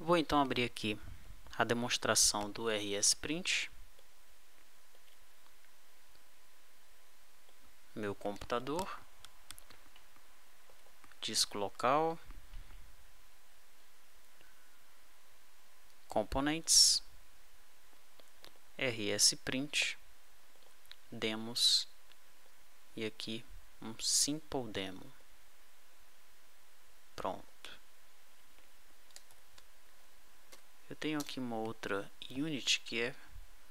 Vou então abrir aqui a demonstração do RSPrint, meu computador, disco local, componentes, RSPrint, demos e aqui um simple demo. Pronto. Eu tenho aqui uma outra unit que é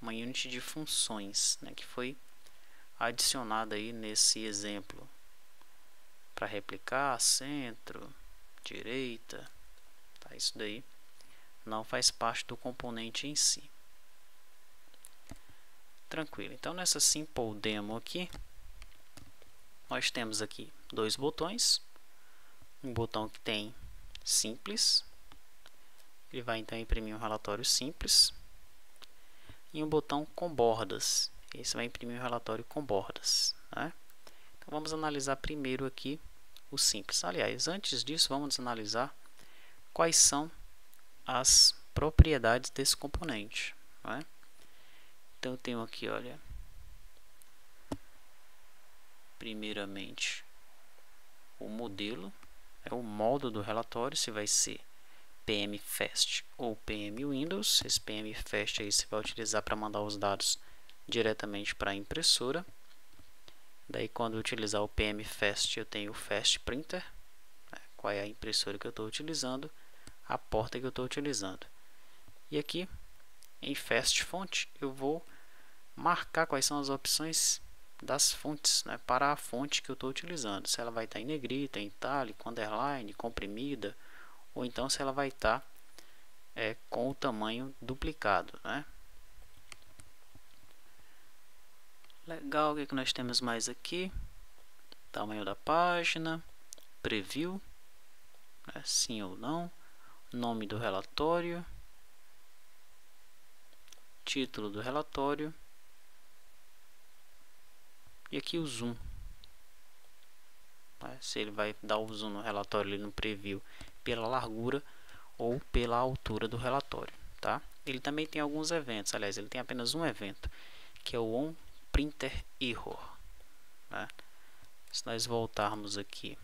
uma unit de funções, né, que foi adicionada aí nesse exemplo para replicar centro, direita, tá? Isso daí não faz parte do componente em si. Tranquilo. Então nessa simple demo aqui nós temos aqui dois botões, um botão que tem simples, ele vai então imprimir um relatório simples, e um botão com bordas, esse vai imprimir um relatório com bordas, né? Então vamos analisar primeiro aqui o simples. Aliás, antes disso vamos analisar quais são as propriedades desse componente, né? Então eu tenho aqui, olha, primeiramente o modelo, é o modo do relatório, se vai ser PMFast ou PMWindows. Esse PMFast aí você vai utilizar para mandar os dados diretamente para a impressora. Daí quando eu utilizar o PMFast eu tenho o Fast Printer, né, qual é a impressora que eu estou utilizando, a porta que eu estou utilizando. E aqui em Fast Font eu vou marcar quais são as opções das fontes, né, para a fonte que eu estou utilizando. Se ela vai estar em negrita, em itálico, underline, comprimida, ou então se ela vai estar com o tamanho duplicado, né? Legal, o que nós temos mais aqui? Tamanho da página, preview, né, sim ou não, nome do relatório, título do relatório e aqui o zoom, né, se ele vai dar o zoom no relatório ali no preview pela largura ou pela altura do relatório, tá? Ele também tem alguns eventos, aliás, ele tem apenas um evento, que é o onPrinterError, né? Se nós voltarmos aqui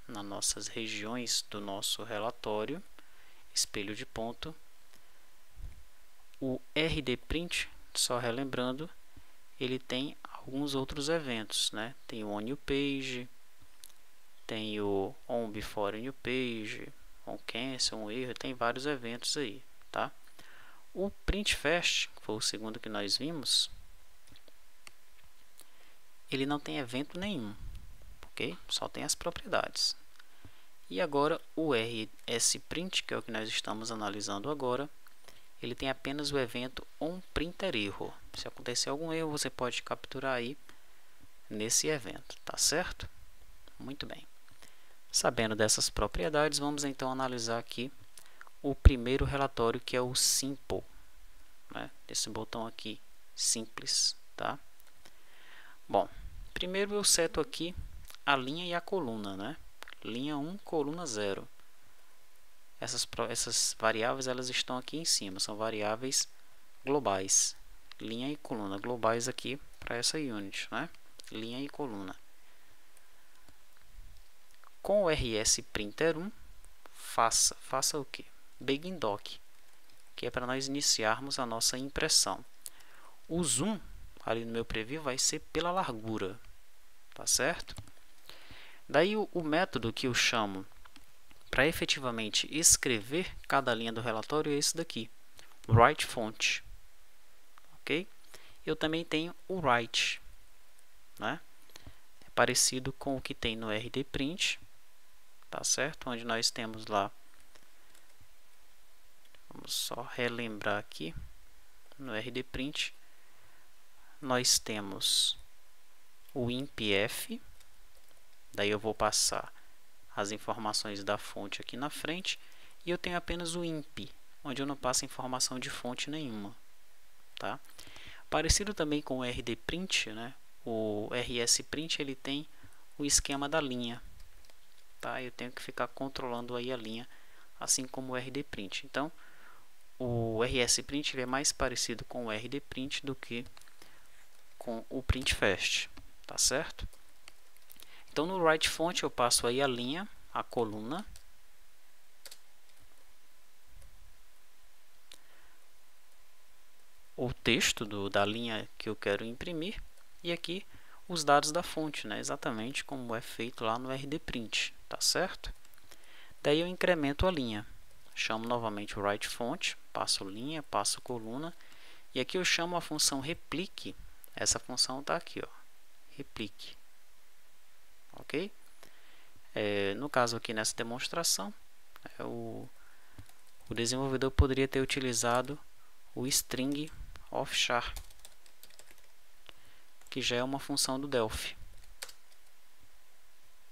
nas nossas regiões do nosso relatório, espelho de ponto, o RDPrint, só relembrando, ele tem alguns outros eventos, né? Tem o onNewPage, tem o onBeforeNewPage, onCancel, onError, tem vários eventos aí, tá? O PrintFast, que foi o segundo que nós vimos, ele não tem evento nenhum, ok? Só tem as propriedades. E agora o RSPrint, que é o que nós estamos analisando agora, ele tem apenas o evento onPrinterError. Se acontecer algum erro, você pode capturar aí nesse evento, tá certo? Muito bem. Sabendo dessas propriedades, vamos então analisar aqui o primeiro relatório, que é o Simple, né? Esse botão aqui, simples, tá? Bom, primeiro eu seto aqui a linha e a coluna, né? Linha 1, coluna 0. Essas variáveis elas estão aqui em cima, são variáveis globais. Linha e coluna globais aqui para essa unit, né? Linha e coluna. Com o RSPrinter1, faça o que? Begin Doc, que é para nós iniciarmos a nossa impressão. O zoom ali no meu preview vai ser pela largura, tá certo? Daí o método que eu chamo para efetivamente escrever cada linha do relatório é esse daqui, WriteFont, ok? Eu também tenho o Write, né? É parecido com o que tem no RDPrint, tá certo? Onde nós temos lá, vamos só relembrar aqui, no RDPrint nós temos o INPF, daí eu vou passar as informações da fonte aqui na frente, e eu tenho apenas o INP, onde eu não passo informação de fonte nenhuma, tá? Parecido também com o RDPrint, né? O RSPrint ele tem o esquema da linha, tá? Eu tenho que ficar controlando aí a linha assim como o rdprint. Então, o rsprint ele é mais parecido com o rdprint do que com o printfast, tá certo? Então, no writeFont eu passo aí a linha, a coluna, o texto da linha que eu quero imprimir e aqui os dados da fonte, né? Exatamente como é feito lá no rdprint, tá certo? Daí eu incremento a linha, chamo novamente o writeFont, passo linha, passo coluna e aqui eu chamo a função replique. Essa função está aqui, ó, replique, ok? No caso aqui nessa demonstração, o desenvolvedor poderia ter utilizado o string of char, que já é uma função do Delphi,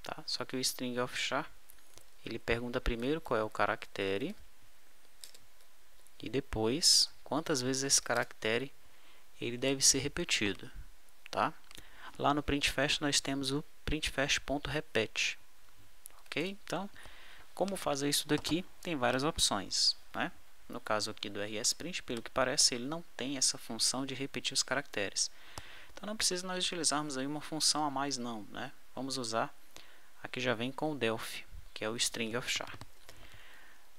tá? Só que o string of char ele pergunta primeiro qual é o caractere e depois quantas vezes esse caractere ele deve ser repetido, tá? Lá no printfast nós temos o printfast.repeat, ok? Então, como fazer isso daqui? Tem várias opções, né? No caso aqui do rsprint, pelo que parece, ele não tem essa função de repetir os caracteres. Então não precisa nós utilizarmos aí uma função a mais não, né? Vamos usar a que já vem com o Delphi, que é o string of char.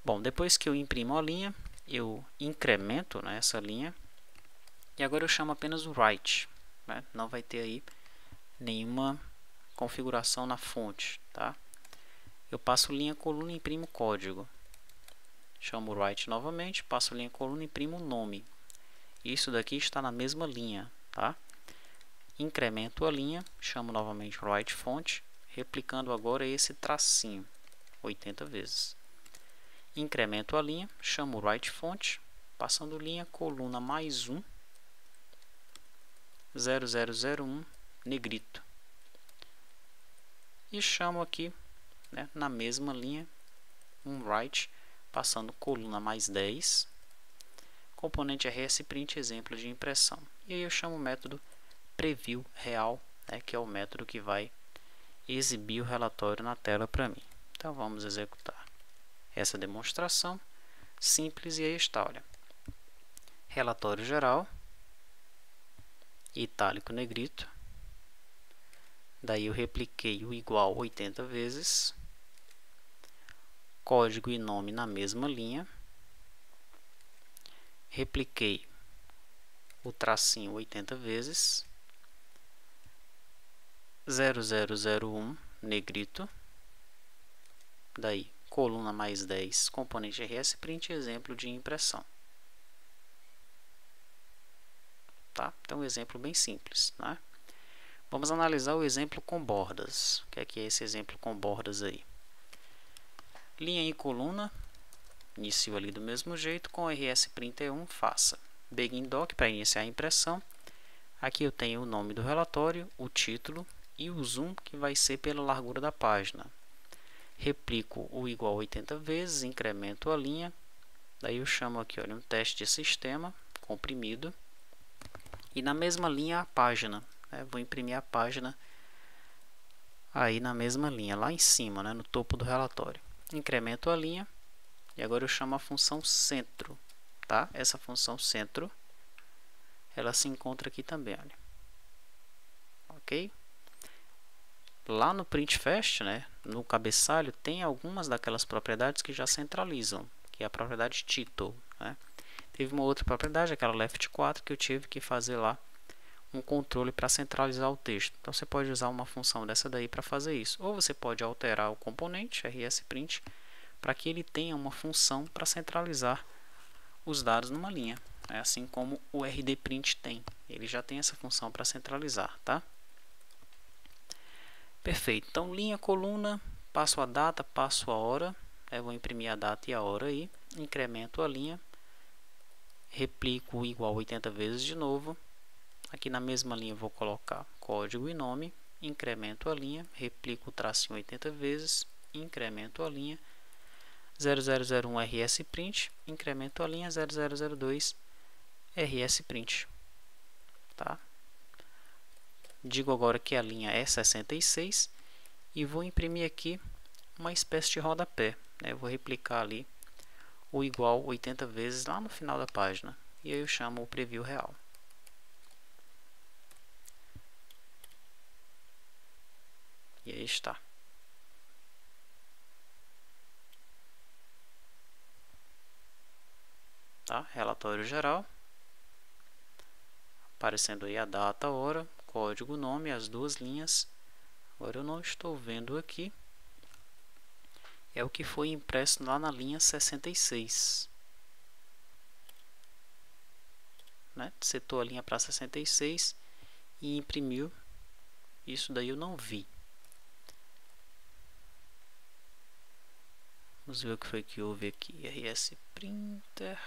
Bom, depois que eu imprimo a linha, eu incremento, né, essa linha e agora eu chamo apenas o write, né? Não vai ter aí nenhuma configuração na fonte, tá? Eu passo linha, coluna e imprimo código. Chamo o write novamente, passo linha, coluna e imprimo o nome. Isso daqui está na mesma linha, tá? Incremento a linha, chamo novamente o writeFont, replicando agora esse tracinho 80 vezes. Incremento a linha, chamo o writeFont, passando linha, coluna mais 1, 0001, negrito. E chamo aqui, né, na mesma linha, um write, passando coluna mais 10, componente rsprint, exemplo de impressão. E aí eu chamo o método preview real, né, que é o método que vai exibir o relatório na tela para mim. Então vamos executar essa demonstração simples e aí está, olha, relatório geral, itálico negrito, daí eu repliquei o igual 80 vezes, código e nome na mesma linha, repliquei o tracinho 80 vezes, 0001 negrito, daí coluna mais 10, componente rsprint, exemplo de impressão. Tá? Então, um exemplo bem simples, né? Vamos analisar o exemplo com bordas. O que é esse exemplo com bordas aí? Linha e coluna, inicio ali do mesmo jeito, com rsprint1, faça begin doc para iniciar a impressão. Aqui eu tenho o nome do relatório, o título e o zoom, que vai ser pela largura da página. Replico o igual 80 vezes, incremento a linha, daí eu chamo aqui, olha, um teste de sistema comprimido, e na mesma linha a página, né? Vou imprimir a página aí na mesma linha, lá em cima, né, no topo do relatório. Incremento a linha e agora eu chamo a função centro, tá? Essa função centro, ela se encontra aqui também, olha. Ok? Lá no printfast, né, no cabeçalho, tem algumas daquelas propriedades que já centralizam, que é a propriedade title, né? Teve uma outra propriedade, aquela left4, que eu tive que fazer lá um controle para centralizar o texto. Então você pode usar uma função dessa daí para fazer isso. Ou você pode alterar o componente rsprint para que ele tenha uma função para centralizar os dados numa linha, né? Assim como o rdprint tem. Ele já tem essa função para centralizar, tá? Perfeito. Então, linha, coluna, passo a data, passo a hora. Eu vou imprimir a data e a hora aí. Incremento a linha. Replico o igual 80 vezes de novo. Aqui na mesma linha eu vou colocar código e nome. Incremento a linha. Replico o tracinho 80 vezes. Incremento a linha. 0001 rsprint. Incremento a linha. 0002 rsprint. Tá? Digo agora que a linha é 66 e vou imprimir aqui uma espécie de rodapé, né? Eu vou replicar ali ou igual 80 vezes lá no final da página. E aí eu chamo o preview real. E aí está. Tá? Relatório geral. Aparecendo aí a data, a hora, código, nome, as duas linhas. Agora eu não estou vendo aqui. É o que foi impresso lá na linha 66. Né? Setou a linha para 66 e imprimiu. Isso daí eu não vi. Vamos ver o que foi que houve aqui. RS Printer.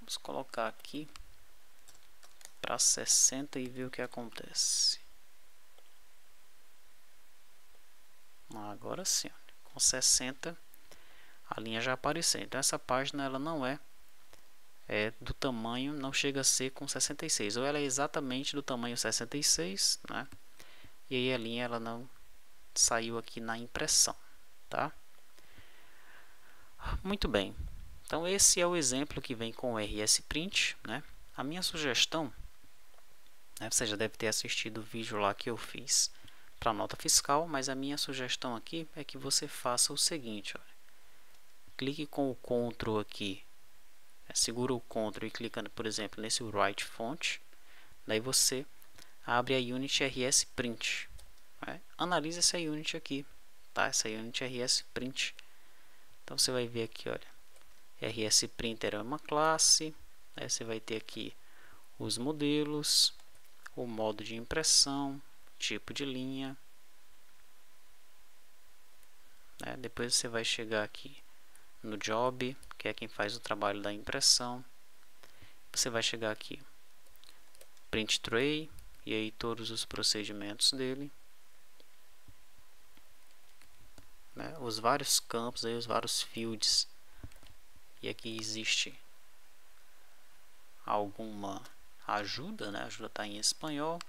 Vamos colocar aqui para 60 e ver o que acontece. Agora sim, com 60 a linha já apareceu. Então essa página ela não é do tamanho, não chega a ser com 66, ou ela é exatamente do tamanho 66, né? E aí a linha ela não saiu aqui na impressão, tá? Muito bem. Então esse é o exemplo que vem com o RS Print, né? A minha sugestão, né, você já deve ter assistido o vídeo lá que eu fiz para nota fiscal, mas a minha sugestão aqui é que você faça o seguinte, olha. Clique com o Ctrl aqui, segura o Ctrl e clica, por exemplo, nesse Write Font, daí você abre a Unity RS Print, né? Analise essa Unity aqui, tá? Essa Unity RS Print. Então você vai ver aqui, olha, RS Printer é uma classe, aí você vai ter aqui os modelos, o modo de impressão, tipo de linha, né? Depois você vai chegar aqui no Job, que é quem faz o trabalho da impressão. Você vai chegar aqui, Print Tray, e aí todos os procedimentos dele, né? Os vários campos, aí, os vários fields. E aqui existe alguma ajuda, né? A ajuda está em espanhol.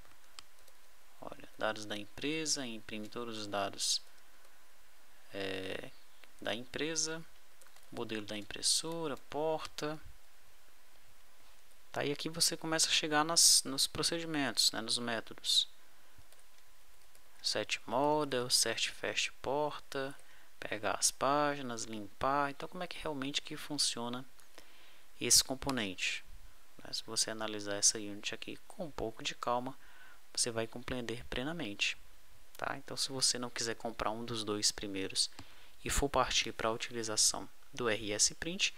Olha, dados da empresa, imprime todos os dados da empresa, modelo da impressora, porta. Tá, e aqui você começa a chegar nos procedimentos, né? Nos métodos. Set model, set fast porta, pegar as páginas, limpar. Então como é que realmente que funciona esse componente? Se você analisar essa Unity aqui com um pouco de calma, você vai compreender plenamente, tá? Então se você não quiser comprar um dos dois primeiros e for partir para a utilização do RS Print,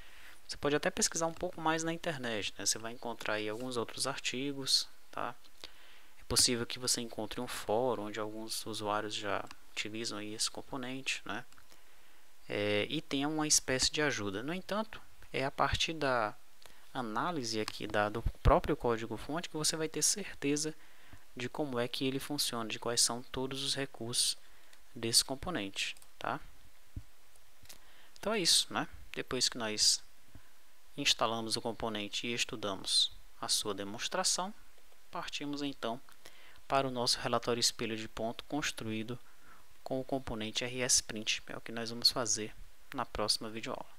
você pode até pesquisar um pouco mais na internet, né? Você vai encontrar aí alguns outros artigos, tá? É possível que você encontre um fórum onde alguns usuários já utilizam aí esse componente, né? E tenha uma espécie de ajuda. No entanto, é a partir da análise aqui do próprio código-fonte que você vai ter certeza de como é que ele funciona, de quais são todos os recursos desse componente, tá? Então é isso, né? Depois que nós instalamos o componente e estudamos a sua demonstração, partimos então para o nosso relatório espelho de ponto construído com o componente RS Print, é o que nós vamos fazer na próxima videoaula.